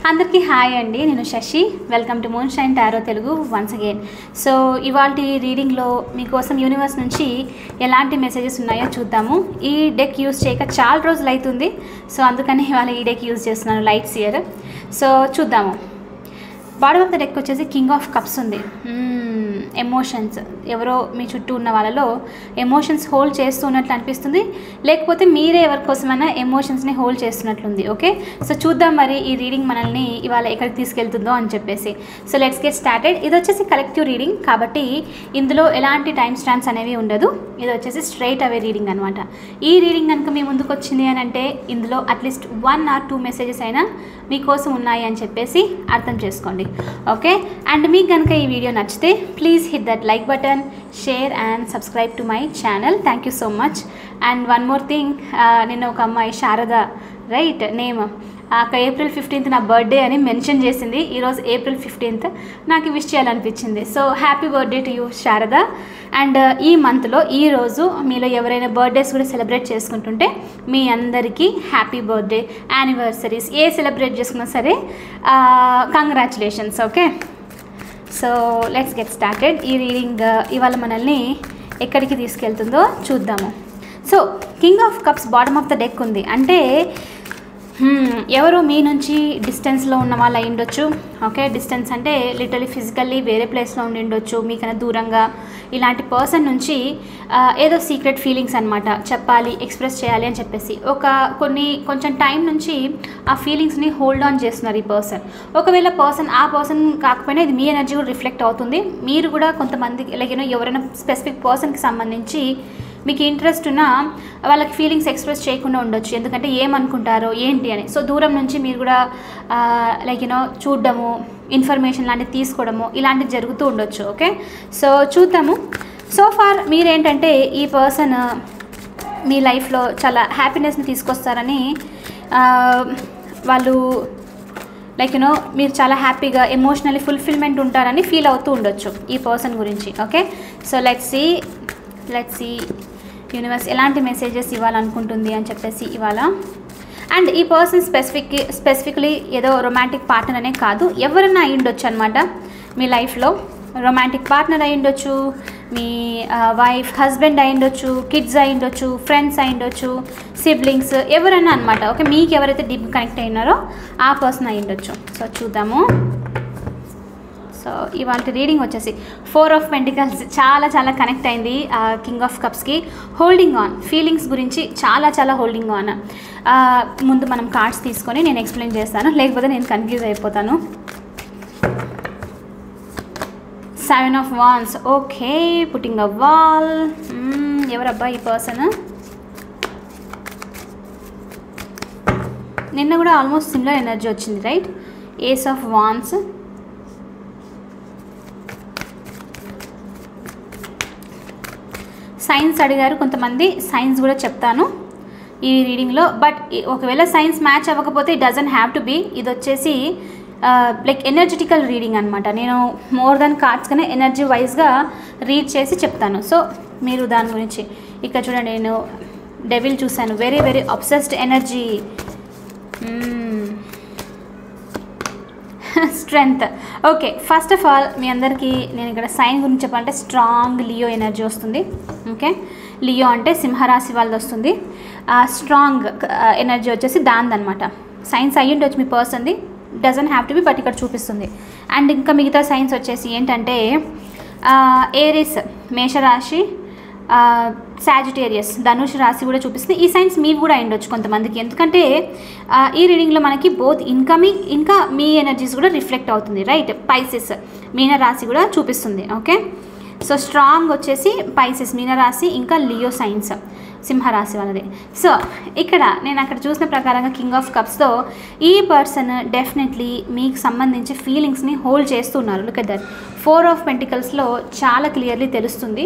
అందరికీ హాయ్ అండి, నేను Shashi. Welcome to moon shine tarot Telugu once again. So ఇవాల్టి రీడింగ్లో మీకోసం యూనివర్స్ నుంచి ఎలాంటి మెసేజెస్ ఉన్నాయో చూద్దాము. ఈ డెక్ యూజ్ చేయక చాలా రోజులు అవుతుంది, సో అందుకని ఇవాళ ఈ డెక్ యూజ్ చేస్తున్నాను, లైట్స్ ఇయర్. సో చూద్దాము. బాడీ ఆఫ్ ద డెక్ వచ్చేసి కింగ్ ఆఫ్ కప్స్ ఉంది. ఎమోషన్స్, ఎవరో మీ చుట్టూ ఉన్న వాళ్ళలో ఎమోషన్స్ హోల్డ్ చేస్తున్నట్లు అనిపిస్తుంది, లేకపోతే మీరే ఎవరికోసమైనా ఎమోషన్స్ని హోల్డ్ చేస్తున్నట్లుంది. ఓకే, సో చూద్దాం మరి ఈ రీడింగ్ మనల్ని ఇవాళ ఎక్కడికి తీసుకెళ్తుందో అని చెప్పేసి. So let's get started. ఇది వచ్చేసి కలెక్టివ్ రీడింగ్ కాబట్టి ఇందులో ఎలాంటి టైం స్టాంప్స్ అనేవి ఉండదు. ఇది వచ్చేసి స్ట్రైట్ అవే రీడింగ్ అనమాట. ఈ రీడింగ్ కనుక మీ ముందుకు వచ్చింది అని అంటే ఇందులో అట్లీస్ట్ 1 or 2 మెసేజెస్ అయినా మీకోసం ఉన్నాయి అని చెప్పేసి అర్థం చేసుకోండి. ఓకే, అండ్ మీకు కనుక ఈ వీడియో నచ్చితే please hit that like button, share and subscribe to my channel. Thank you so much. And one more thing, నిన్న ఒక అమ్మాయి Sharada right name April 15th నా బర్త్డే అని మెన్షన్ చేసింది. ఈరోజు April 15th నాకు విష్ చేయాలనిపించింది. So happy birthday to you Sharada. And ఈ మంత్లో ఈరోజు మీలో ఎవరైనా బర్త్డేస్ కూడా సెలబ్రేట్ చేసుకుంటుంటే మీ అందరికీ హ్యాపీ బర్త్డే, యానివర్సరీస్ ఏ సెలబ్రేట్ చేసుకున్నా సరే congratulations. Okay, so let's get started. ఈ రీడింగ్ ఇవాళ మనల్ని ఎక్కడికి తీసుకెళ్తుందో చూద్దాము. So king of cups bottom of the deck ఉంది అంటే ఎవరో మీ నుంచి డిస్టెన్స్లో ఉన్న వాళ్ళు అయి ఉండొచ్చు. ఓకే, డిస్టెన్స్ అంటే లిటరలీ ఫిజికల్లీ వేరే ప్లేస్లో ఉండి ఉండొచ్చు, మీకన్నా దూరంగా. ఇలాంటి పర్సన్ నుంచి ఏదో సీక్రెట్ ఫీలింగ్స్ అనమాట చెప్పాలి, ఎక్స్ప్రెస్ చేయాలి అని చెప్పేసి కొంచెం టైం నుంచి ఆ ఫీలింగ్స్ని హోల్డ్ ఆన్ చేస్తున్నారు ఈ పర్సన్. ఒకవేళ ఆ పర్సన్ కాకపోయినా ఇది మీ ఎనర్జీ కూడా రిఫ్లెక్ట్ అవుతుంది. మీరు కూడా కొంతమంది ఎవరైనా స్పెసిఫిక్ పర్సన్కి సంబంధించి మీకు ఇంట్రెస్ట్ ఉన్న వాళ్ళకి ఫీలింగ్స్ ఎక్స్ప్రెస్ చేయకుండా ఉండొచ్చు, ఎందుకంటే ఏమనుకుంటారో ఏంటి అని. సో దూరం నుంచి మీరు కూడా చూడడము, ఇన్ఫర్మేషన్ లాంటివి తీసుకోవడము ఇలాంటివి జరుగుతూ ఉండొచ్చు. ఓకే, సో చూద్దాము. సో ఫార్ మీరేంటంటే ఈ పర్సన్ మీ లైఫ్లో చాలా హ్యాపీనెస్ని తీసుకొస్తారని వాళ్ళు మీరు చాలా హ్యాపీగా ఎమోషనల్లీ ఫుల్ఫిల్మెంట్ ఉంటారని ఫీల్ అవుతూ ఉండొచ్చు ఈ పర్సన్ గురించి. Okay, so let's see universe ఎలాంటి మెసేజెస్ ఇవ్వాలనుకుంటుంది అని చెప్పేసి ఇవాళ. అండ్ ఈ పర్సన్ స్పెసిఫిక్లీ ఏదో రొమాంటిక్ పార్ట్నర్ అనే కాదు, ఎవరైనా అయి ఉండొచ్చు అనమాట. మీ లైఫ్లో రొమాంటిక్ పార్ట్నర్ అయి ఉండొచ్చు, మీ వైఫ్ హస్బెండ్ అయి ఉండొచ్చు, కిడ్స్ అయి ఉండొచ్చు, ఫ్రెండ్స్ అయి ఉండొచ్చు, సిబ్లింగ్స్ ఎవరైనా అనమాట. ఓకే, మీకు ఎవరైతే డీప్ కనెక్ట్ అయినారో ఆ పర్సన్ అయి ఉండొచ్చు. సో చూద్దాము. సో ఇవాళ రీడింగ్ వచ్చేసి 4 of Pentacles చాలా కనెక్ట్ అయింది కింగ్ ఆఫ్ కప్స్కి. హోల్డింగ్ ఆన్, ఫీలింగ్స్ గురించి చాలా హోల్డింగ్ ఆన్. ముందు మనం కార్డ్స్ తీసుకొని నేను ఎక్స్ప్లెయిన్ చేస్తాను, లేకపోతే నేను కన్ఫ్యూజ్ అయిపోతాను. 7 of Wands. Okay, putting a wall. ఎవరబ్బా ఈ పర్సన్? నిన్న కూడా ఆల్మోస్ట్ సిమిలర్ ఎనర్జీ వచ్చింది right. Ace of wands. Signs అడిగారు కొంతమంది, సైన్స్ కూడా చెప్తాను ఈ రీడింగ్లో. బట్ ఒకవేళ సైన్స్ మ్యాచ్ అవ్వకపోతే it doesn't have to be. ఇది వచ్చేసి ఎనర్జెటికల్ రీడింగ్ అనమాట. నేను మోర్ దెన్ కార్డ్స్ కన్నా ఎనర్జీ వైజ్గా రీడ్ చేసి చెప్తాను. సో మీరు దాని గురించి ఇక్కడ చూడండి, నేను డెవిల్ చూశాను. Very obsessed energy. Strength. Okay, first of all మీ అందరికీ నేను ఇక్కడ సైన్ గురించి చెప్పాలంటే స్ట్రాంగ్ లియో ఎనర్జీ వస్తుంది. ఓకే, లియో అంటే సింహరాశి వాళ్ళది వస్తుంది. స్ట్రాంగ్ ఎనర్జీ వచ్చేసి దానిదనమాట. సైన్స్ అయ్యి ఉండొచ్చు మీ పర్సన్ది, doesn't have to be, but ఇక్కడ చూపిస్తుంది. అండ్ ఇంకా మిగతా సైన్స్ వచ్చేసి ఏంటంటే ఏరిస్ మేషరాశి, సాజిటేరియస్ ధనుష్ రాశి కూడా చూపిస్తుంది. ఈ సైన్స్ మీవి కూడా అయ్యుండొచ్చు కొంతమందికి, ఎందుకంటే ఈ రీడింగ్లో మనకి బోత్ ఇన్కమింగ్ ఇంకా మీ ఎనర్జీస్ కూడా రిఫ్లెక్ట్ అవుతుంది రైట్. పైసెస్ మీనరాశి కూడా చూపిస్తుంది. ఓకే, సో స్ట్రాంగ్ వచ్చేసి పైసెస్ మీనరాశి, ఇంకా లియో సైన్స్ సింహరాశి వాళ్ళది. సో ఇక్కడ నేను అక్కడ చూసిన ప్రకారంగా కింగ్ ఆఫ్ కప్స్తో ఈ పర్సన్ డెఫినెట్లీ మీకు సంబంధించి ఫీలింగ్స్ని హోల్డ్ చేస్తున్నారు. Look at that. 4 of Pentaclesలో చాలా క్లియర్లీ తెలుస్తుంది.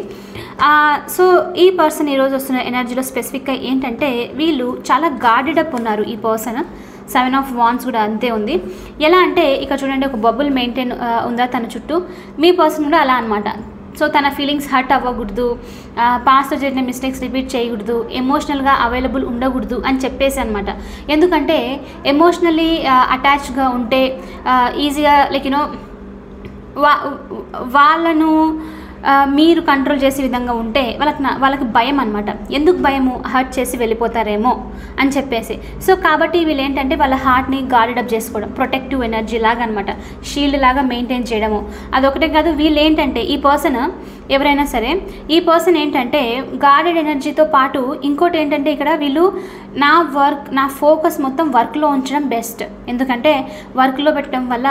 సో ఈ పర్సన్ ఈరోజు వస్తున్న ఎనర్జీలో స్పెసిఫిక్గా ఏంటంటే వీళ్ళు చాలా గార్డెడ్ అప్ ఉన్నారు ఈ పర్సన్. 7 of Wands కూడా అంతే ఉంది. ఎలా అంటే ఇక్కడ చూడండి, ఒక బబుల్ మెయింటైన్ ఉందా తన చుట్టూ. మీ పర్సన్ కూడా అలా అనమాట. సో తన ఫీలింగ్స్ హర్ట్ అవ్వకూడదు, పాస్ట్లో జరిగిన మిస్టేక్స్ రిపీట్ చేయకూడదు, ఎమోషనల్గా అవైలబుల్ ఉండకూడదు అని చెప్పేసి అనమాట. ఎందుకంటే ఎమోషనల్లీ అటాచ్గా ఉంటే ఈజీగా లైక్ యూనో వాళ్ళను మీరు కంట్రోల్ చేసే విధంగా ఉంటే వాళ్ళకి భయం అనమాట. ఎందుకు భయము, హర్ట్ చేసి వెళ్ళిపోతారేమో అని చెప్పేసి. సో కాబట్టి వీళ్ళు ఏంటంటే వాళ్ళ హార్ట్ని గార్డెడ్ చేసుకోవడం, ప్రొటెక్టివ్ ఎనర్జీ లాగా అనమాట, షీల్డ్ లాగా మెయింటైన్ చేయడము. అదొకటే కాదు, వీళ్ళు ఏంటంటే ఈ పర్సన్ ఎవరైనా సరే ఈ పర్సన్ ఏంటంటే గార్డెడ్ ఎనర్జీతో పాటు ఇంకోటి ఏంటంటే ఇక్కడ వీళ్ళు నా ఫోకస్ మొత్తం వర్క్లో ఉంచడం బెస్ట్. ఎందుకంటే వర్క్లో పెట్టడం వల్ల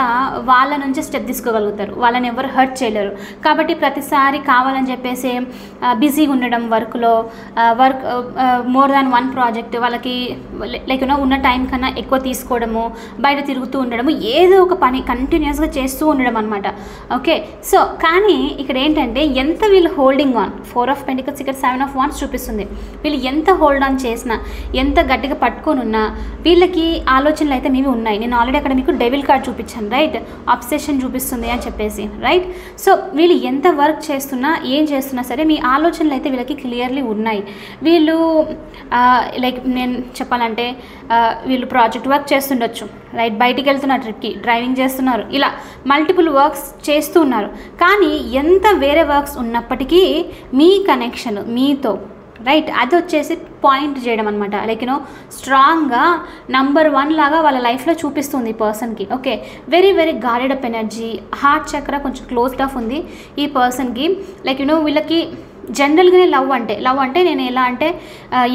వాళ్ళ నుంచి స్టెప్ తీసుకోగలుగుతారు, వాళ్ళని ఎవరు హర్ట్ చేయలేరు. కాబట్టి ప్రతిసారి కావాలని చెప్పేసి బిజీగా ఉండడం వర్క్లో, మోర్ దాన్ వన్ ప్రాజెక్ట్ వాళ్ళకి లైక్ ఉన్న టైం కన్నా ఎక్కువ తీసుకోవడము, బయట తిరుగుతూ ఉండడము, ఏదో ఒక పని కంటిన్యూస్గా చేస్తూ ఉండడం అనమాట. ఓకే, సో కానీ ఇక్కడ ఏంటంటే ఎంత వీళ్ళు హోల్డింగ్ ఆన్, 4 ఆఫ్ పెంటికల్స్ ఇక్కడ 7 ఆఫ్ వాండ్స్ చూపిస్తుంది. వీళ్ళు ఎంత హోల్డ్ ఆన్ చేసినా, ఎంత గట్టిగా పట్టుకొని ఉన్నా వీళ్ళకి ఆలోచనలు అయితే మీవి ఉన్నాయి. నేను ఆల్రెడీ అక్కడ మీకు డెవిల్ కార్డ్ చూపించాను, రైట్, అబ్సెషన్ చూపిస్తుంది అని చెప్పేసి, రైట్. సో వీళ్ళు ఎంత వర్క్ చేస్తున్నా ఏం చేస్తున్నా సరే మీ ఆలోచనలు అయితే వీళ్ళకి క్లియర్లీ ఉన్నాయి. వీళ్ళు లైక్ నేను చెప్పాలంటే వీళ్ళు ప్రాజెక్ట్ వర్క్ చేస్తుండొచ్చు, రైట్, బయటికి వెళ్తున్నారు, ట్రిప్కి డ్రైవింగ్ చేస్తున్నారు, ఇలా మల్టిపుల్ వర్క్స్ చేస్తూ ఉన్నారు. కానీ ఎంత వేరే వర్క్స్ ఉన్నప్పటికీ మీ కనెక్షన్ మీతో, రైట్, అది వచ్చేసి పాయింట్ చేయడం అనమాట. లైక్ స్ట్రాంగ్గా నంబర్ 1 లాగా వాళ్ళ లైఫ్లో చూపిస్తుంది ఈ పర్సన్కి. Okay, very very guarded up energy, heart చక్ర కొంచెం క్లోజ్డ్ ఆఫ్ ఉంది ఈ పర్సన్కి. లైక్ వీళ్ళకి జనరల్గానే లవ్ అంటే నేను ఎలా అంటే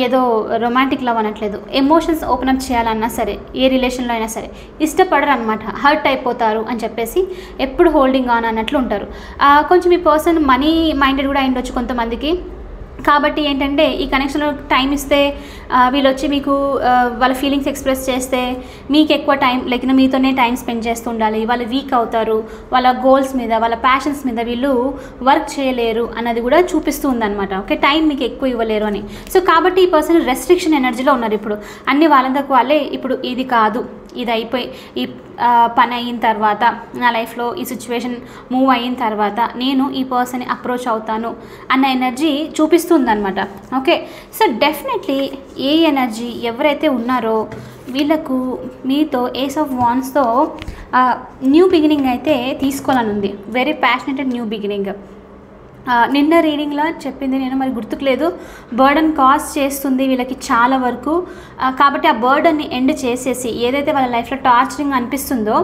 ఏదో రొమాంటిక్ లవ్ అనట్లేదు, ఎమోషన్స్ ఓపెన్ అప్ చేయాలన్నా సరే ఏ రిలేషన్లో అయినా సరే ఇష్టపడరు అనమాట, హర్ట్ అయిపోతారు అని చెప్పేసి ఎప్పుడు హోల్డింగ్ ఆన్ అన్నట్లు ఉంటారు. కొంచెం ఈ పర్సన్ మనీ మైండెడ్ కూడా అయిండొచ్చు కొంతమందికి. కాబట్టి ఏంటంటే ఈ కనెక్షన్లో టైం ఇస్తే వీళ్ళు వచ్చి మీకు వాళ్ళ ఫీలింగ్స్ ఎక్స్ప్రెస్ చేస్తే మీకు ఎక్కువ టైం లైక్ మీతోనే టైం స్పెండ్ చేస్తూ ఉండాలి. వాళ్ళు వీక్ అవుతారు, వాళ్ళ గోల్స్ మీద వాళ్ళ ప్యాషన్స్ మీద వీళ్ళు వర్క్ చేయలేరు అన్నది కూడా చూపిస్తూ ఉందన్నమాట. ఓకే, టైం మీకు ఎక్కువ ఇవ్వలేరు అని. సో కాబట్టి ఈ పర్సన్ రెస్ట్రిక్షన్ ఎనర్జీలో ఉన్నారు. ఇప్పుడు అన్ని వాళ్ళందరికి వాళ్ళే ఇప్పుడు ఇది కాదు, ఇది అయిపోయి ఈ పని అయిన తర్వాత నా లైఫ్లో ఈ సిచ్యువేషన్ మూవ్ అయిన తర్వాత నేను ఈ పర్సన్ని అప్రోచ్ అవుతాను అన్న ఎనర్జీ చూపిస్తుందన్నమాట. ఓకే, సో డెఫినెట్లీ ఏ ఎనర్జీ ఎవరైతే ఉన్నారో వీళ్ళకు మీతో ఏస్ ఆఫ్ వాండ్స్తో న్యూ బిగినింగ్ అయితే తీసుకోవాలని ఉంది, వెరీ ప్యాషనెటెడ్ న్యూ బిగినింగ్. నిన్న రీడింగ్లో చెప్పింది నేను మరి గుర్తుకులేదు, బర్డన్ కాజ్ చేస్తుంది వీళ్ళకి చాలా వరకు. కాబట్టి ఆ బర్డన్ని ఎండ్ చేసేసి ఏదైతే వాళ్ళ లైఫ్లో టార్చరింగ్ అనిపిస్తుందో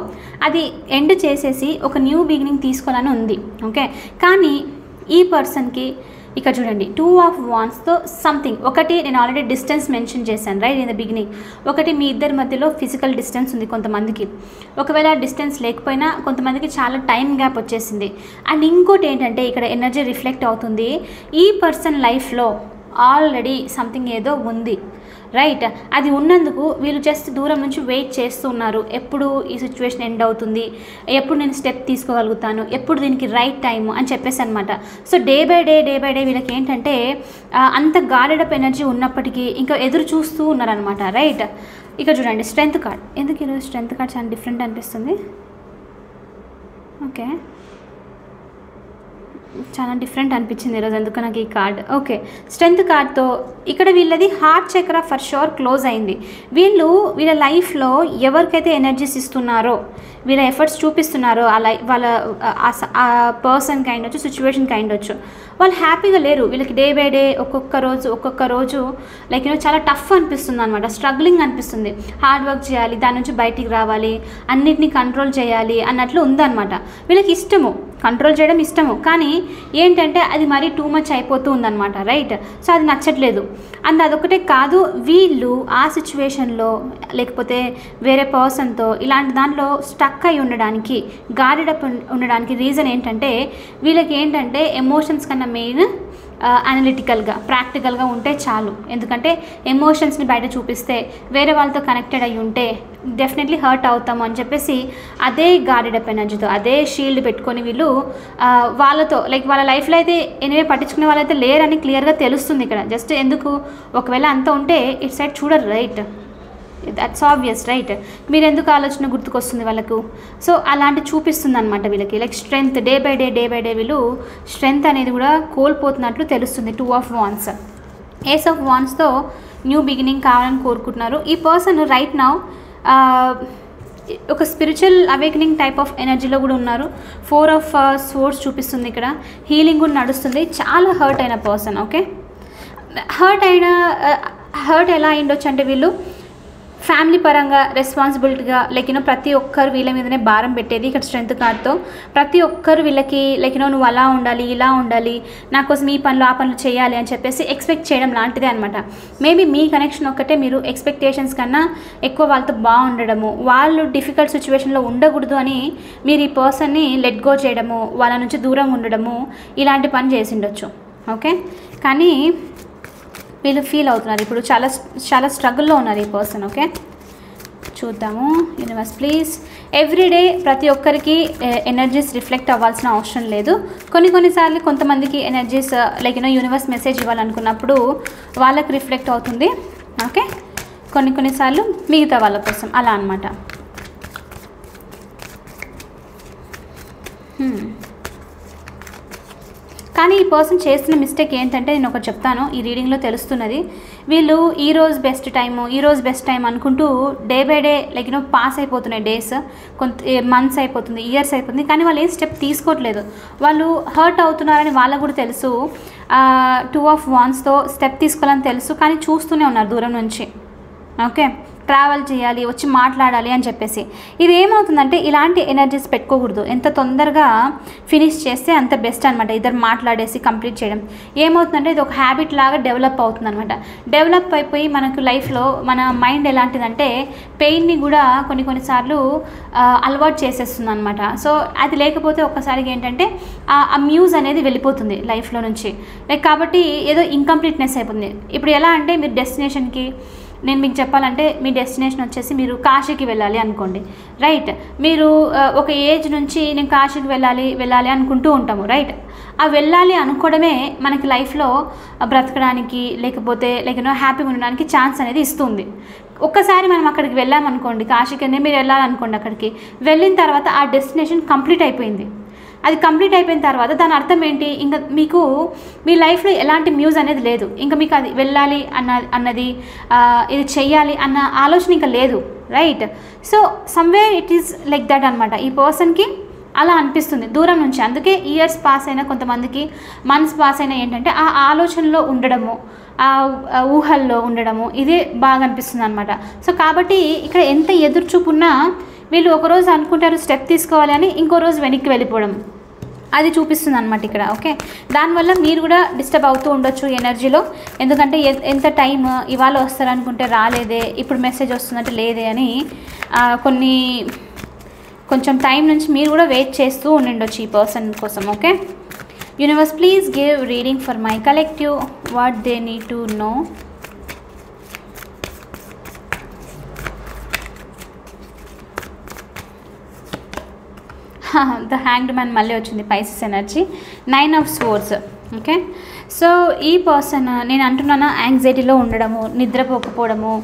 అది ఎండ్ చేసేసి ఒక న్యూ బిగినింగ్ తీసుకోవాలని ఉంది. ఓకే, కానీ ఈ పర్సన్కి ఇక్కడ చూడండి 2 ఆఫ్ వాండ్స్తో సంథింగ్ ఒకటి నేను ఆల్రెడీ డిస్టెన్స్ మెన్షన్ చేశాను, రైట్, ఇన్ ద బిగినింగ్. ఒకటి మీ ఇద్దరి మధ్యలో ఫిజికల్ డిస్టెన్స్ ఉంది కొంతమందికి, ఒకవేళ డిస్టెన్స్ లేకపోయినా కొంతమందికి చాలా టైం గ్యాప్ వచ్చేసింది. అండ్ ఇంకోటి ఏంటంటే ఇక్కడ ఎనర్జీ రిఫ్లెక్ట్ అవుతుంది, ఈ పర్సన్ లైఫ్లో ఆల్రెడీ సంథింగ్ ఏదో ఉంది, రైట్. అది ఉన్నందుకు వీళ్ళు జస్ట్ దూరం నుంచి వెయిట్ చేస్తున్నారు, ఎప్పుడు ఈ సిచ్యువేషన్ ఎండ్ అవుతుంది, ఎప్పుడు నేను స్టెప్ తీసుకోగలుగుతాను, ఎప్పుడు దీనికి రైట్ టైము అని చెప్పేసి అనమాట. సో డే బై డే వీళ్ళకి ఏంటంటే అంత గార్డెడ్ అప్ ఎనర్జీ ఉన్నప్పటికీ ఇంకా ఎదురు చూస్తూ ఉన్నారనమాట, రైట్. ఇక్కడ చూడండి స్ట్రెంగ్త్ కార్డ్, ఎందుకు ఈరోజు స్ట్రెంగ్త్ కార్డ్ చాలా డిఫరెంట్ అనిపిస్తుంది. ఓకే, చాలా డిఫరెంట్ అనిపించింది ఈరోజు ఎందుకు నాకు ఈ కార్డ్. ఓకే, స్ట్రెంగ్త్ కార్డ్తో ఇక్కడ వీళ్ళది హార్ట్ చక్ర ఫర్ షూర్ క్లోజ్ అయింది. వీళ్ళ లైఫ్లో ఎవరికైతే ఎనర్జీస్ ఇస్తున్నారో, వీళ్ళ ఎఫర్ట్స్ చూపిస్తున్నారో వాళ్ళ ఆ పర్సన్కి అయిండొచ్చు, సిచ్యువేషన్కి అయిండొచ్చు, వాళ్ళు హ్యాపీగా లేరు. వీళ్ళకి డే బై డే ఒక్కొక్క రోజు లైక్ చాలా టఫ్ అనిపిస్తుంది అనమాట, స్ట్రగ్లింగ్ అనిపిస్తుంది, హార్డ్ వర్క్ చేయాలి, దాని నుంచి బయటికి రావాలి, అన్నిటినీ కంట్రోల్ చేయాలి అన్నట్లు ఉందన్నమాట. వీళ్ళకి ఇష్టము, కంట్రోల్ చేయడం ఇష్టము, కానీ ఏంటంటే అది మరీ టూ మచ్ అయిపోతూ ఉందన్నమాట, రైట్. సో అది నచ్చట్లేదు. అండ్ అదొకటే కాదు, వీళ్ళు ఆ సిచ్యువేషన్లో లేకపోతే వేరే పర్సన్తో ఇలాంటి దాంట్లో స్టక్ అయి ఉండడానికి, గార్డెడ్ అప్ ఉండడానికి రీజన్ ఏంటంటే వీళ్ళకి ఏంటంటే ఎమోషన్స్ కన్నా మెయిన్ అనలిటికల్గా ప్రాక్టికల్గా ఉంటే చాలు. ఎందుకంటే ఎమోషన్స్ని బయట చూపిస్తే వేరే వాళ్ళతో కనెక్టెడ్ అయి ఉంటే డెఫినెట్లీ హర్ట్ అవుతాము అని చెప్పేసి అదే గార్డెడ్ అప్ ఎనర్జీతో అదే షీల్డ్ పెట్టుకొని వీళ్ళు వాళ్ళతో లైక్ వాళ్ళ లైఫ్లో అయితే ఎనివే పట్టించుకునే వాళ్ళైతే లేరని క్లియర్గా తెలుస్తుంది ఇక్కడ. జస్ట్ ఎందుకు ఒకవేళ అంత ఉంటే ఇటు సైడ్ చూడరు, రైట్. That's obvious right. మీరు ఎందుకు ఆలోచన గుర్తుకొస్తుంది వాళ్ళకు? సో అలాంటి చూపిస్తుంది అనమాట వీళ్ళకి. Like strength day by day వీళ్ళు స్ట్రెంగ్త్ అనేది కూడా కోల్పోతున్నట్లు తెలుస్తుంది. 2 of Wands, Ace of Wandsతో న్యూ బిగినింగ్ కావాలని కోరుకుంటున్నారు. ఈ పర్సన్ రైట్ నౌ ఒక స్పిరిచువల్ అవేకనింగ్ టైప్ ఆఫ్ ఎనర్జీలో కూడా ఉన్నారు. 4 of Swords చూపిస్తుంది ఇక్కడ. హీలింగ్ కూడా నడుస్తుంది. చాలా హర్ట్ అయిన పర్సన్. ఓకే, హర్ట్ ఎలా అయిండొచ్చు అంటే వీళ్ళు ఫ్యామిలీ పరంగా రెస్పాన్సిబిలిటీగా లైక్ ప్రతి ఒక్కరు వీళ్ళ మీదనే భారం పెట్టేది. ఇక్కడ స్ట్రెంగ్త్ కార్డ్తో ప్రతి ఒక్కరు వీళ్ళకి లైక్ నువ్వు అలా ఉండాలి, ఇలా ఉండాలి, నా కోసం ఈ పనులు ఆ పనులు చేయాలి అని చెప్పేసి ఎక్స్పెక్ట్ చేయడం లాంటిదే అనమాట. మేబీ మీ కనెక్షన్ ఒక్కటే మీరు ఎక్స్పెక్టేషన్స్ కన్నా ఎక్కువ వాళ్ళతో బాగుండడము, వాళ్ళు డిఫికల్ట్ సిచ్యువేషన్లో ఉండకూడదు అని మీరు ఈ పర్సన్ని లెట్ గో చేయడము, వాళ్ళ నుంచి దూరంగా ఉండడము, ఇలాంటి పని చేసిండొచ్చు. ఓకే, కానీ వీళ్ళు ఫీల్ అవుతున్నారు ఇప్పుడు. చాలా స్ట్రగుల్లో ఉన్నారు ఈ పర్సన్. ఓకే, చూద్దాము. యూనివర్స్ ప్లీజ్, ఎవ్రీడే ప్రతి ఒక్కరికి ఎనర్జీస్ రిఫ్లెక్ట్ అవ్వాల్సిన అవసరం లేదు. కొన్నిసార్లు కొంతమందికి ఎనర్జీస్ లైక్ యూనివర్స్ మెసేజ్ ఇవ్వాలనుకున్నప్పుడు వాళ్ళకి రిఫ్లెక్ట్ అవుతుంది. ఓకే, కొన్నిసార్లు మిగతా వాళ్ళ కోసం అలా అనమాట. కానీ ఈ పర్సన్ చేస్తున్న మిస్టేక్ ఏంటంటే నేను ఒకటి చెప్తాను, ఈ రీడింగ్లో తెలుస్తున్నది. వీళ్ళు ఈరోజు బెస్ట్ టైం అనుకుంటూ day by day like pass అయిపోతున్నాయి డేస్, మంత్స్ అయిపోతుంది, ఇయర్స్ అయిపోతుంది, కానీ వాళ్ళు ఏం స్టెప్ తీసుకోవట్లేదు. వాళ్ళు హర్ట్ అవుతున్నారని వాళ్ళకు కూడా తెలుసు. 2 of Wandsతో స్టెప్ తీసుకోవాలని తెలుసు, కానీ చూస్తూనే ఉన్నారు దూరం నుంచి. ఓకే, ట్రావెల్ చేయాలి, వచ్చి మాట్లాడాలి అని చెప్పేసి. ఇది ఏమవుతుందంటే ఇలాంటి ఎనర్జీస్ పెట్టుకోకూడదు. ఎంత తొందరగా ఫినిష్ చేస్తే అంత బెస్ట్ అనమాట. ఇద్దరు మాట్లాడేసి కంప్లీట్ చేయడం ఏమవుతుందంటే ఇది ఒక హ్యాబిట్ లాగా డెవలప్ అవుతుంది అనమాట. డెవలప్ అయిపోయి మనకు లైఫ్లో మన మైండ్ ఎలాంటిదంటే పెయిన్ని కూడా కొన్నిసార్లు అలవాటు చేసేస్తుంది అనమాట. సో అది లేకపోతే ఒక్కసారిగా ఏంటంటే ఆ మ్యూజ్ అనేది వెళ్ళిపోతుంది లైఫ్లో నుంచి. లైక్ కాబట్టి ఏదో ఇన్కంప్లీట్నెస్ అయిపోతుంది. ఇప్పుడు ఎలా అంటే మీరు డెస్టినేషన్కి, నేను మీకు చెప్పాలంటే మీ డెస్టినేషన్ వచ్చేసి మీరు కాశీకి వెళ్ళాలి అనుకోండి, రైట్? మీరు ఒక ఏజ్ నుంచి నేను కాశీకి వెళ్ళాలి అనుకుంటూ ఉంటాము, రైట్? ఆ వెళ్ళాలి అనుకోవడమే మనకి లైఫ్లో బ్రతకడానికి లేకపోతే హ్యాపీగా ఉండడానికి ఛాన్స్ అనేది ఇస్తుంది. ఒక్కసారి మనం అక్కడికి వెళ్ళామనుకోండి, కాశీకి మీరు వెళ్ళాలనుకోండి, అక్కడికి వెళ్ళిన తర్వాత ఆ డెస్టినేషన్ కంప్లీట్ అయిపోయింది. అది కంప్లీట్ అయిపోయిన తర్వాత దాని అర్థం ఏంటి? ఇంకా మీకు మీ లైఫ్లో ఎలాంటి మ్యూజ్ అనేది లేదు. ఇంకా మీకు అది వెళ్ళాలి అన్నది ఇది చెయ్యాలి అన్న ఆలోచన ఇంకా లేదు, right? So somewhere it is like that అనమాట. ఈ పర్సన్కి అలా అనిపిస్తుంది దూరం నుంచి. అందుకే ఇయర్స్ పాస్ అయినా, కొంతమందికి మంత్స్ పాస్ అయినా ఏంటంటే ఆ ఆలోచనలో ఉండడము, ఆ ఊహల్లో ఉండడము, ఇదే బాగా అనిపిస్తుంది అనమాట. సో కాబట్టి ఇక్కడ ఎంత ఎదురుచూపు ఉన్నా వీళ్ళు ఒకరోజు అనుకుంటారు స్టెప్ తీసుకోవాలి అని, ఇంకో రోజు వెనక్కి వెళ్ళిపోవడం, అది చూపిస్తుంది అనమాట ఇక్కడ. ఓకే, దానివల్ల మీరు కూడా డిస్టర్బ్ అవుతూ ఉండొచ్చు ఎనర్జీలో. ఎందుకంటే ఎంత టైం ఇవాళ వస్తారనుకుంటే రాలేదే, ఇప్పుడు మెసేజ్ వస్తుందంటే లేదే అని కొంచెం టైం నుంచి మీరు కూడా వెయిట్ చేస్తూ ఉండిండొచ్చు ఈ పర్సన్ కోసం. Okay, universe please give reading for my collective, what they need to know. The hanged man మళ్ళీ వచ్చింది, Pisces energy. 9 of Swords. Okay, so ఈ పర్సన్ నేను అంటున్నాను యాంగ్జైటీలో ఉండడము, నిద్రపోకపోవడము,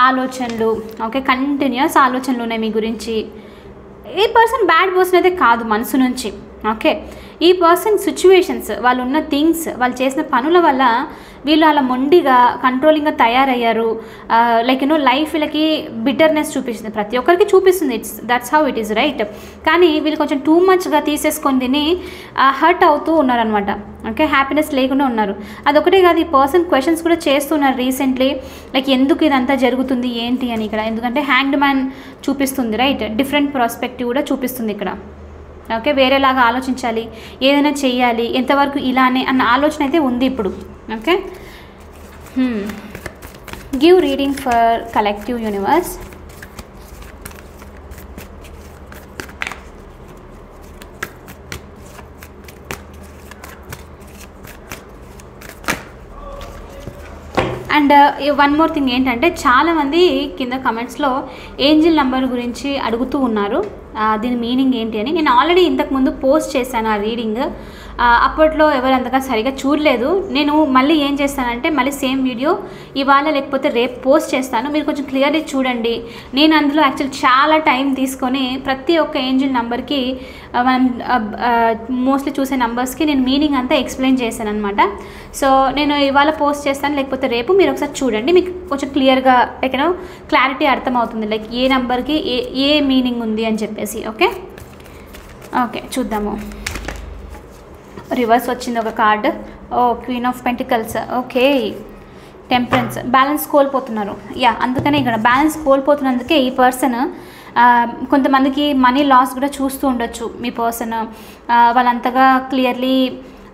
ఆలోచనలు, ఓకే, కంటిన్యూస్ ఆలోచనలు ఉన్నాయి మీ గురించి. ఈ పర్సన్ బ్యాడ్ పర్సన్ అయితే కాదు మనసు నుంచి. ఓకే, ఈ పర్సన్ సిచ్యువేషన్స్, వాళ్ళు ఉన్న థింగ్స్, వాళ్ళు చేసిన పనుల వల్ల వీళ్ళు అలా మొండిగా కంట్రోలింగ్గా తయారయ్యారు. లైఫ్ వీళ్ళకి బిటర్నెస్ చూపిస్తుంది, ప్రతి ఒక్కరికి చూపిస్తుంది. That's how it is, right? కానీ వీళ్ళు కొంచెం టూ మచ్గా తీసేసుకొని తిని హర్ట్ అవుతూ ఉన్నారనమాట. ఓకే, హ్యాపీనెస్ లేకుండా ఉన్నారు. అదొకటే కాదు, ఈ పర్సన్ క్వశ్చన్స్ కూడా చేస్తున్నారు రీసెంట్లీ, ఎందుకు ఇదంతా జరుగుతుంది ఏంటి అని ఇక్కడ. ఎందుకంటే హ్యాంగ్డ్ మ్యాన్ చూపిస్తుంది, రైట్? డిఫరెంట్ పర్స్పెక్టివ్ కూడా చూపిస్తుంది ఇక్కడ. ఓకే, వేరేలాగా ఆలోచించాలి, ఏదైనా చెయ్యాలి, ఎంతవరకు ఇలానే అన్న ఆలోచన అయితే ఉంది ఇప్పుడు. Okay, give reading for collective universe. And one more thing ఏంటంటే చాలామంది కింద కమెంట్స్లో ఏంజిల్ నెంబర్ గురించి అడుగుతూ ఉన్నారు, దీని మీనింగ్ ఏంటి అని. నేను ఆల్రెడీ ఇంతకుముందు పోస్ట్ చేశాను ఆ రీడింగ్. అప్పట్లో ఎవరు అంతగా సరిగా చూడలేదు. నేను మళ్ళీ ఏం చేస్తానంటే మళ్ళీ సేమ్ వీడియో ఇవాళ లేకపోతే రేపు పోస్ట్ చేస్తాను, మీరు కొంచెం క్లియర్లీ చూడండి. నేను అందులో యాక్చువల్ చాలా టైం తీసుకొని ప్రతి ఒక్క ఏంజిల్ నెంబర్కి మనం మోస్ట్లీ చూసే నెంబర్స్కి నేను మీనింగ్ అంతా ఎక్స్ప్లెయిన్ చేశాను అనమాట. సో నేను ఇవాళ పోస్ట్ చేస్తాను లేకపోతే రేపు, మీరు ఒకసారి చూడండి, మీకు కొంచెం క్లియర్గా లైక్ క్లారిటీ అర్థమవుతుంది, లైక్ ఏ నెంబర్కి ఏ మీనింగ్ ఉంది అని చెప్పేసి. ఓకే ఓకే చూద్దాము. రివర్స్ వచ్చింది ఒక card. Queen of pentacles. Okay temperance. Balance కోల్పోతున్నారు. అందుకనే ఇక్కడ బ్యాలెన్స్ కోల్పోతున్నందుకే ఈ పర్సన్ కొంతమందికి మనీ లాస్ కూడా చూస్తూ ఉండొచ్చు. మీ పర్సన్ వాళ్ళంతగా క్లియర్లీ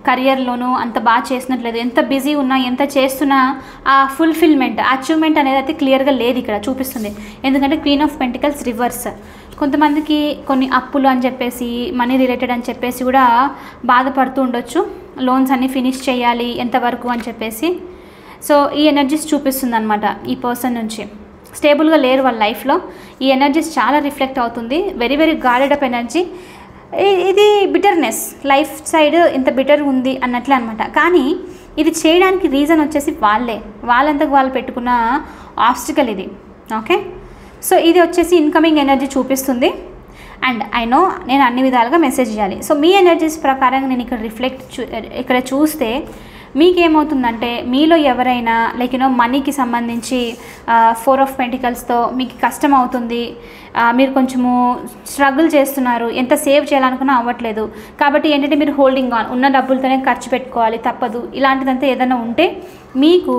కెరియర్లోనూ అంత బాగా చేసినట్లేదు, ఎంత బిజీ ఉన్నా ఎంత చేస్తున్నా ఆ ఫుల్ఫిల్మెంట్ అచీవ్మెంట్ అనేది అయితే క్లియర్గా లేదు ఇక్కడ చూపిస్తుంది. ఎందుకంటే క్వీన్ ఆఫ్ పెంటికల్స్ రివర్స్. కొంతమందికి కొన్ని అప్పులు అని చెప్పేసి మనీ రిలేటెడ్ అని చెప్పేసి కూడా బాధపడుతూ ఉండొచ్చు. లోన్స్ అన్నీ ఫినిష్ చేయాలి ఎంతవరకు అని చెప్పేసి. సో ఈ ఎనర్జీస్ చూపిస్తుంది అనమాట ఈ పర్సన్ నుంచి. స్టేబుల్గా లేరు వాళ్ళ లైఫ్లో. ఈ ఎనర్జీస్ చాలా రిఫ్లెక్ట్ అవుతుంది. Very very guarded up energy. ఇది బిటర్నెస్, లైఫ్ సైడ్ ఇంత బిటర్ ఉంది అన్నట్లే అనమాట. కానీ ఇది చేయడానికి రీజన్ వచ్చేసి వాళ్ళంతకు వాళ్ళు పెట్టుకున్న ఆబ్స్టికల్ ఇది. ఓకే సో ఇది వచ్చేసి ఇన్కమింగ్ ఎనర్జీ చూపిస్తుంది. అండ్ ఐ నో నేను అన్ని విధాలుగా మెసేజ్ చేయాలి. సో మీ ఎనర్జీస్ ప్రకారంగా నేను ఇక్కడ చూస్తే మీకేమవుతుందంటే మీలో ఎవరైనా లైక్ మనీకి సంబంధించి 4 ఆఫ్ పెంటికల్స్తో మీకు కష్టం అవుతుంది, మీరు కొంచెము స్ట్రగుల్ చేస్తున్నారు, ఎంత సేవ్ చేయాలనుకున్నా అవ్వట్లేదు. కాబట్టి ఏంటంటే మీరు హోల్డింగ్ ఆన్, ఉన్న డబ్బులతోనే ఖర్చు పెట్టుకోవాలి తప్పదు, ఇలాంటిదంతా ఏదైనా ఉంటే మీకు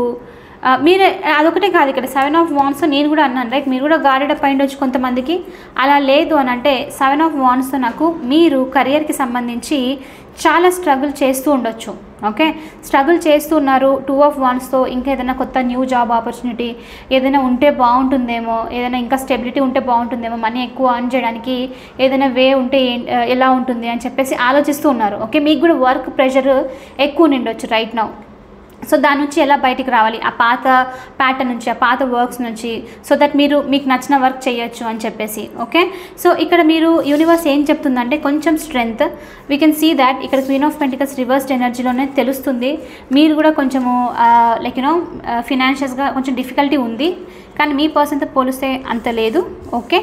మీరు అదొకటే కాదు. ఇక్కడ 7 ఆఫ్ వాండ్స్తో నేను కూడా అన్నాను రైట్, మీరు కూడా గార్డెడ్ అప్ అయ్యి వచ్చి కొంతమందికి అలా లేదు అని అంటే 7 ఆఫ్ వాండ్స్తో నాకు మీరు కెరియర్కి సంబంధించి చాలా స్ట్రగుల్ చేస్తూ ఉండొచ్చు. ఓకే స్ట్రగుల్ చేస్తూ ఉన్నారు. 2 ఆఫ్ వాండ్స్తో ఇంకా ఏదైనా కొత్త న్యూ జాబ్ ఆపర్చునిటీ ఏదైనా ఉంటే బాగుంటుందేమో, ఏదైనా ఇంకా స్టెబిలిటీ ఉంటే బాగుంటుందేమో, మనీ ఎక్కువ అర్న్ చేయడానికి ఏదైనా వే ఉంటే ఎలా ఉంటుంది అని చెప్పేసి ఆలోచిస్తూ ఉన్నారు. ఓకే మీకు కూడా వర్క్ ప్రెషర్ ఎక్కువ నిండొచ్చు రైట్ నౌ. సో దాని నుంచి ఎలా బయటికి రావాలి, ఆ పాత ప్యాటర్న్ నుంచి, ఆ పాత వర్క్స్ నుంచి, సో దట్ మీకు నచ్చిన వర్క్ చేయొచ్చు అని చెప్పేసి. ఓకే సో ఇక్కడ మీరు యూనివర్స్ ఏం చెప్తుందంటే కొంచెం strength. We can see that ఇక్కడ క్వీన్ ఆఫ్ పెంటికల్స్ రివర్స్డ్ ఎనర్జీలోనే తెలుస్తుంది. మీరు కూడా కొంచెము లైక్ ఫినాన్షియల్స్గా కొంచెం డిఫికల్టీ ఉంది, కానీ మీ పర్సన్తో పోలిస్తే అంత లేదు. ఓకే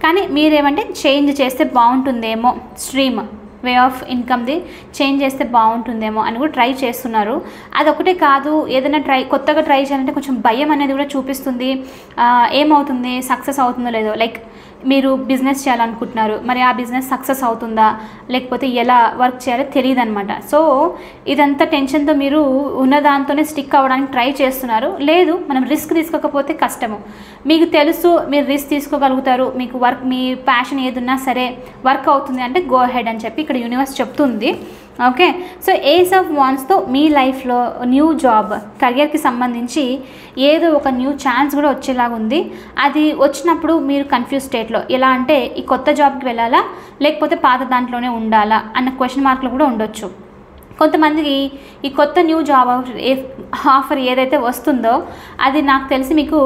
కానీ మీరేమంటే చేంజ్ చేస్తే బాగుంటుందేమో, స్ట్రీమ్ వే ఆఫ్ ఇన్కమ్ది చేంజ్ చేస్తే బాగుంటుందేమో అని కూడా ట్రై చేస్తున్నారు. అదొకటే కాదు, ఏదైనా కొత్తగా ట్రై చేయాలంటే కొంచెం భయం అనేది కూడా చూపిస్తుంది. ఏమవుతుంది, సక్సెస్ అవుతుందో లేదో, లైక్ మీరు బిజినెస్ చేయాలనుకుంటున్నారు, మరి ఆ బిజినెస్ సక్సెస్ అవుతుందా లేకపోతే ఎలా వర్క్ చేయాలో తెలియదు అనమాట. సో ఇదంతా టెన్షన్తో మీరు ఉన్న దాంతోనే స్టిక్ అవ్వడానికి ట్రై చేస్తున్నారు. లేదు మనం రిస్క్ తీసుకోకపోతే కష్టము, మీకు తెలుసు మీరు రిస్క్ తీసుకోగలుగుతారు, మీకు వర్క్ మీ ప్యాషన్ ఏదున్నా సరే వర్క్ అవుతుంది అంటే గో హెడ్ అని చెప్పి ఇక్కడ యూనివర్స్ చెప్తుంది. ఓకే సో ఏస్ ఆఫ్ వాండ్స్తో మీ లైఫ్లో న్యూ జాబ్ కెరియర్కి సంబంధించి ఏదో ఒక న్యూ ఛాన్స్ కూడా వచ్చేలాగా ఉంది. అది వచ్చినప్పుడు మీరు కన్ఫ్యూజ్ స్టేట్లో, ఎలా అంటే ఈ కొత్త జాబ్కి వెళ్ళాలా లేకపోతే పాత దాంట్లోనే ఉండాలా అన్న క్వశ్చన్ మార్కులు కూడా ఉండొచ్చు. కొంతమందికి ఈ కొత్త న్యూ జాబ్ ఆఫర్ ఏదైతే వస్తుందో అది నాకు తెలిసి మీకు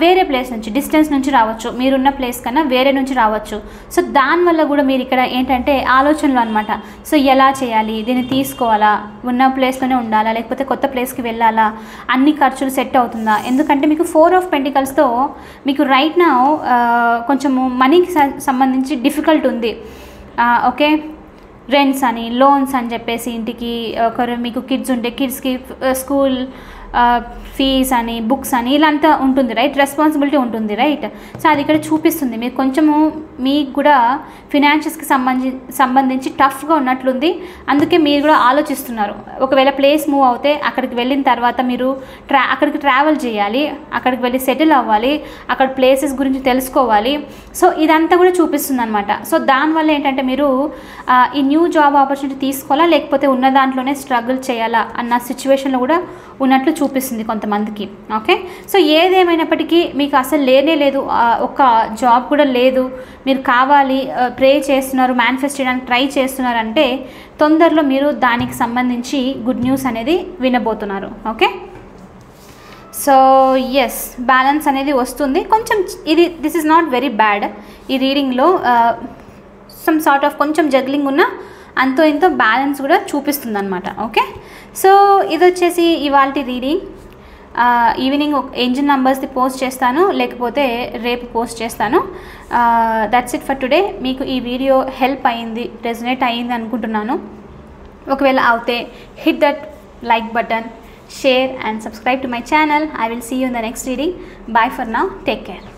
వేరే ప్లేస్ నుంచి, డిస్టెన్స్ నుంచి రావచ్చు, మీరున్న ప్లేస్ కన్నా వేరే నుంచి రావచ్చు. సో దానివల్ల కూడా మీరు ఇక్కడ ఏంటంటే ఆలోచనలు అనమాట. సో ఎలా చేయాలి, దీన్ని తీసుకోవాలా, ఉన్న ప్లేస్లోనే ఉండాలా లేకపోతే కొత్త ప్లేస్కి వెళ్ళాలా, అన్ని ఖర్చులు సెట్ అవుతుందా. ఎందుకంటే మీకు 4 ఆఫ్ పెంటికల్స్తో మీకు రైట్ నౌ కొంచెము మనీకి సంబంధించి డిఫికల్ట్ ఉంది. ఓకే రెంట్స్ అని, లోన్స్ అని చెప్పేసి, ఇంటికి ఒకరు మీకు కిడ్స్ ఉంటే కిడ్స్కి స్కూల్ ఫీజ్ అని, బుక్స్ అని ఇలా అంతా ఉంటుంది రైట్, రెస్పాన్సిబిలిటీ ఉంటుంది రైట్. సో అది ఇక్కడ చూపిస్తుంది మీరు కొంచెము మీకు కూడా ఫినాన్షియల్స్కి సంబంధించి టఫ్గా ఉన్నట్లుంది. అందుకే మీరు కూడా ఆలోచిస్తున్నారు. ఒకవేళ ప్లేస్ మూవ్ అవుతే అక్కడికి వెళ్ళిన తర్వాత మీరు అక్కడికి ట్రావెల్ చేయాలి, అక్కడికి వెళ్ళి సెటిల్ అవ్వాలి, అక్కడ ప్లేసెస్ గురించి తెలుసుకోవాలి. సో ఇదంతా కూడా చూపిస్తుంది అనమాట. సో దానివల్ల ఏంటంటే మీరు ఈ న్యూ జాబ్ ఆపర్చునిటీ తీసుకోవాలా లేకపోతే ఉన్న దాంట్లోనే స్ట్రగుల్ చేయాలా అన్న సిచ్యువేషన్లో కూడా ఉన్నట్లు చూపిస్తుంది కొంతమందికి. ఓకే సో ఏదేమైనప్పటికీ మీకు అసలు లేనే లేదు, ఒక జాబ్ కూడా లేదు, మీరు కావాలి ప్రే చేస్తున్నారు, మేనిఫెస్ట్ చేయడానికి ట్రై చేస్తున్నారంటే తొందరలో మీరు దానికి సంబంధించి గుడ్ న్యూస్ అనేది వినబోతున్నారు. ఓకే సో ఎస్ బ్యాలెన్స్ అనేది వస్తుంది కొంచెం. This is not very bad. ఈ రీడింగ్లో సమ్ సార్ట్ ఆఫ్ కొంచెం జగ్లింగ్ ఉన్న అంతో ఇంతో బ్యాలెన్స్ కూడా చూపిస్తుంది అనమాట. ఓకే, సో ఇది వచ్చేసి ఇవాళ రీడింగ్. ఈవినింగ్ ఏంజిల్ నంబర్స్ది పోస్ట్ చేస్తాను, లేకపోతే రేపు పోస్ట్ చేస్తాను. That's it for today. మీకు ఈ వీడియో హెల్ప్ అయ్యింది, రెజనేట్ అయ్యింది అనుకుంటున్నాను. ఒకవేళ అవుతే hit that like button, share and subscribe to my channel. I will see you in the next reading. Bye for now. Take care.